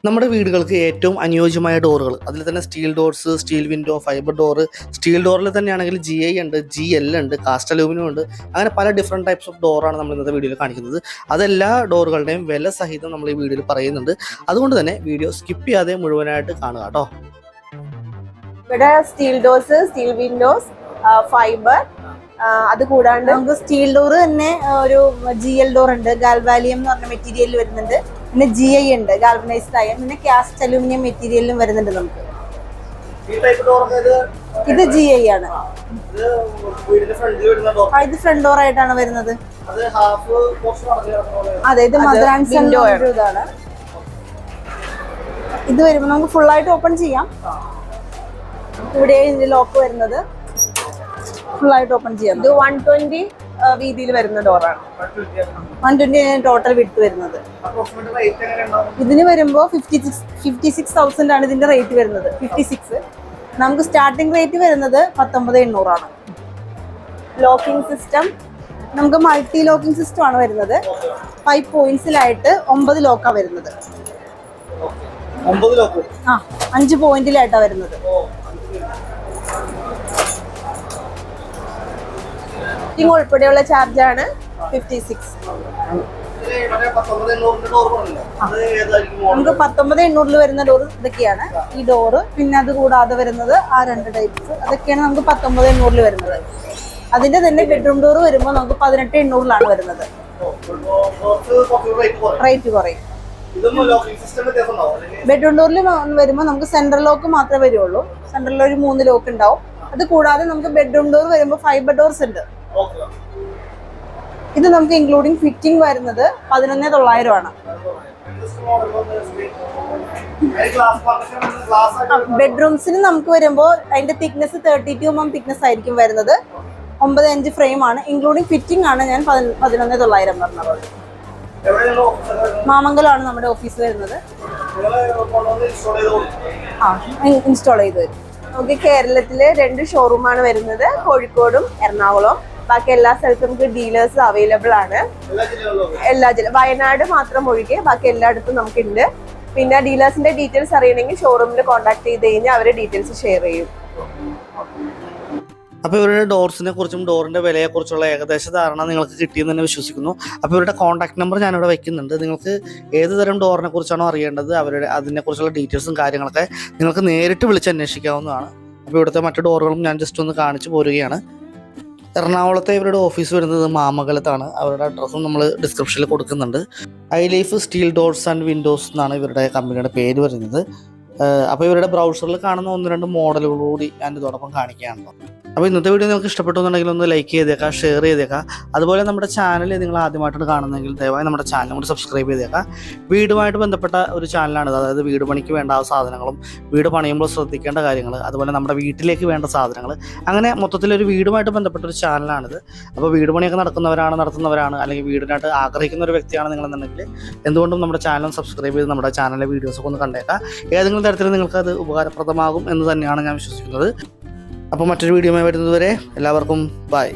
നമ്മുടെ വീടുകൾക്ക് ഏറ്റവും അനുയോജ്യമായ ഡോറുകൾ, അതിൽ തന്നെ steel doors, steel window, fibre door. Steel ഡോറിൽ തന്നെയാണെങ്കിൽ GI ഉണ്ട്, GL ഉണ്ട്, കാസ്റ്റ് അലൂമിനിയം ഉണ്ട്. അങ്ങനെ പല ഡിഫറെൻറ്റ് ടൈപ്സ് ഓഫ് ഡോറാണ് നമ്മൾ ഇന്നത്തെ വീഡിയോയിൽ കാണിക്കുന്നത്. അതെല്ലാ ഡോറുകളുടെയും വില സഹിതം നമ്മൾ ഈ വീഡിയോയിൽ പറയുന്നുണ്ട്. അതുകൊണ്ട് തന്നെ വീഡിയോ സ്കിപ്പ് ചെയ്യാതെ മുഴുവനായിട്ട് കാണുക കേട്ടോ. ഇവിടെ steel doors, steel Windows, fibre, അത് കൂടാണ്ട് നമുക്ക് സ്റ്റീൽ ഡോർ തന്നെ ഒരു GL ഡോർ ഉണ്ട്, ഗാൽവാലിയം എന്ന് പറഞ്ഞ മെറ്റീരിയൽ വരുന്നുണ്ട്. പിന്നെ GI ഉണ്ട്, ഗാൽവനൈസ്ഡ് അയൺ. പിന്നെ കാസ്റ്റ് അലൂമിനിയം മെറ്റീരിയലും വരുന്നുണ്ട് നമുക്ക്. ഇത് GI ആണ്. ഇത് ഫ്രണ്ട് ഡോർ ആയിട്ടാണ് വരുന്നത്. അതെ, ഇത് മദർ ആൻഡ് സൺ ഇതാണ്. ഇത് വരുമ്പോൾ നമുക്ക് ഫുൾ ആയിട്ട് ഓപ്പൺ ചെയ്യാം. ഇവിടെ ഇതിന്റെ ലോക്ക് വരുന്നത് ഫുൾ ആയിട്ട് ഓപ്പൺ ചെയ്യാം. ഇത് 120 വീതിയിൽ വരുന്ന ഡോറാണ്. 120 ടോട്ടൽ വിട്ട് വരുന്നത്. ഇതിന് വരുമ്പോൾ 56,000 ആണ് ഇതിന്റെ റേറ്റ് വരുന്നത്. 56. നമുക്ക് സ്റ്റാർട്ടിംഗ് റേറ്റ് വരുന്നത് 19,800 ആണ്. ലോക്കിംഗ് സിസ്റ്റം നമുക്ക് മൾട്ടി ലോക്കിംഗ് സിസ്റ്റം ആണ് വരുന്നത്. 5 പോയിന്റ്സിലായിട്ട് 9 ലോക്കാണ് വരുന്നത്. 5 പോയിന്റിലായിട്ടാണ് വരുന്നത്. ഉൾപ്പെടെയുള്ള ചാർജാണ് 56. നമുക്ക് 19,800 വരുന്ന ഡോർ ഇതൊക്കെയാണ്. ഈ ഡോറ്, പിന്നെ അത് കൂടാതെ വരുന്നത് ആ 2 ടൈപ്സ്, അതൊക്കെയാണ് നമുക്ക് 19,800 വരുന്നത്. അതിന്റെ തന്നെ ബെഡ്റൂം ഡോർ വരുമ്പോൾ നമുക്ക് 18,800 വരുന്നത്. റേറ്റ് കുറയും. ബെഡ്റൂം ഡോറിൽ വരുമ്പോൾ നമുക്ക് സെൻട്രൽ ലോക്ക് മാത്രമേ വരുള്ളൂ. സെൻട്രലിൽ ഒരു 3 ലോക്ക് ഉണ്ടാവും. അത് കൂടാതെ നമുക്ക് ബെഡ്റൂം ഡോർ വരുമ്പോൾ ഫൈബർ ഡോർസ് ഉണ്ട്. ഇത് നമുക്ക് ഇൻക്ലൂഡിങ് ഫിറ്റിംഗ് വരുന്നത് 11,900 ആണ്. ബെഡ്റൂംസിന് നമുക്ക് വരുമ്പോൾ അതിന്റെ തിക്നെസ് 32 mm തിക്നെസ് ആയിരിക്കും വരുന്നത്. 9 ഇഞ്ച് ഫ്രെയിം ആണ്. ഇൻക്ലൂഡിങ് ഫിറ്റിംഗ് ആണ് ഞാൻ 11,900 പറഞ്ഞത്. മാമംഗലമാണ് നമ്മുടെ ഓഫീസ് വരുന്നത്. ഇൻസ്റ്റാൾ ചെയ്ത് തരും. നമുക്ക് കേരളത്തില് 2 ഷോറൂമാണ് വരുന്നത്, കോഴിക്കോടും എറണാകുളവും. ബാക്കി എല്ലാ സ്ഥലത്തും നമുക്ക് ഡീലേഴ്സ് അവൈലബിൾ ആണ്. എല്ലാ ജില്ല, വയനാട് മാത്രം ഒഴികെ ബാക്കി എല്ലായിടത്തും നമുക്കുണ്ട്. പിന്നെ ഡീലേഴ്സിന്റെ ഡീറ്റെയിൽസ് അറിയണമെങ്കിൽ ഷോറൂമിൽ കോൺടാക്ട് ചെയ്ത് കഴിഞ്ഞാൽ അവരുടെ ഡീറ്റെയിൽസ് ഷെയർ ചെയ്യും. അപ്പോൾ ഇവരുടെ ഡോർസിനെ കുറിച്ചും ഡോറിൻ്റെ വിലയെക്കുറിച്ചുള്ള ഏകദേശ ധാരണ നിങ്ങൾക്ക് കിട്ടിയെന്ന് തന്നെ വിശ്വസിക്കുന്നു. അപ്പോൾ ഇവരുടെ കോൺടാക്ട് നമ്പർ ഞാനിവിടെ വെക്കുന്നുണ്ട്. നിങ്ങൾക്ക് ഏത് തരം ഡോറിനെ കുറിച്ചാണോ അറിയേണ്ടത്, അതിനെക്കുറിച്ചുള്ള ഡീറ്റെയിൽസും കാര്യങ്ങളൊക്കെ നിങ്ങൾക്ക് നേരിട്ട് വിളിച്ച് അന്വേഷിക്കാവുന്നതാണ്. അപ്പോൾ ഇവിടുത്തെ മറ്റു ഡോറുകളും ഞാൻ ജസ്റ്റ് ഒന്ന് കാണിച്ചു പോരുകയാണ്. എറണാകുളത്തെ ഇവരുടെ ഓഫീസ് വരുന്നത് മാമംഗലത്താണ്. അവരുടെ അഡ്രസ്സും നമ്മൾ ഡിസ്ക്രിപ്ഷനിൽ കൊടുക്കുന്നുണ്ട്. I life steel doors and Windows എന്നാണ് ഇവരുടെ കമ്പനിയുടെ പേര് വരുന്നത്. അപ്പോൾ ഇവരുടെ ബ്രൗസറിൽ കാണുന്ന 1-2 മോഡലുകൾ കൂടി ഞാൻ ഇതോടൊപ്പം കാണിക്കുകയാണല്ലോ. അപ്പോൾ ഇന്നത്തെ വീഡിയോ നിങ്ങൾക്ക് ഇഷ്ടപ്പെട്ടു എന്നുണ്ടെങ്കിൽ ഒന്ന് ലൈക്ക് ചെയ്തേക്കാം, ഷെയർ ചെയ്തേക്കാം. അതുപോലെ നമ്മുടെ ചാനൽ നിങ്ങൾ ആദ്യമായിട്ടാണ് കാണുന്നതെങ്കിൽ ദയവായി നമ്മുടെ ചാനൽ കൂടി സബ്സ്ക്രൈബ് ചെയ്തേക്കാം. വീടുമായിട്ട് ബന്ധപ്പെട്ട ഒരു ചാനലാണിത്. അതായത് വീട് പണിക്ക് വേണ്ട സാധനങ്ങളും, വീട് പണിയുമ്പോൾ ശ്രദ്ധിക്കേണ്ട കാര്യങ്ങൾ, അതുപോലെ നമ്മുടെ വീട്ടിലേക്ക് വേണ്ട സാധനങ്ങൾ, അങ്ങനെ മൊത്തത്തിലൊരു വീടുമായിട്ട് ബന്ധപ്പെട്ട ഒരു ചാനലാണിത്. അപ്പോൾ വീട് പണിയൊക്കെ നടത്തുന്നവരാണ് അല്ലെങ്കിൽ വീടിനായിട്ട് ആഗ്രഹിക്കുന്ന ഒരു വ്യക്തിയാണ് നിങ്ങളെന്നുണ്ടെങ്കിൽ എന്തുകൊണ്ടും നമ്മുടെ ചാനൽ സബ്സ്ക്രൈബ് ചെയ്ത് നമ്മുടെ ചാനലിലെ വീഡിയോസൊക്കെ ഒന്ന് കണ്ടേക്കാം. ഏതെങ്കിലും തരത്തിൽ നിങ്ങൾക്കത് ഉപകാരപ്രദമാകും എന്ന് തന്നെയാണ് ഞാൻ വിശ്വസിക്കുന്നത്. അപ്പോൾ മറ്റൊരു വീഡിയോയുമായി വരുന്നതുവരെ എല്ലാവർക്കും ബൈ.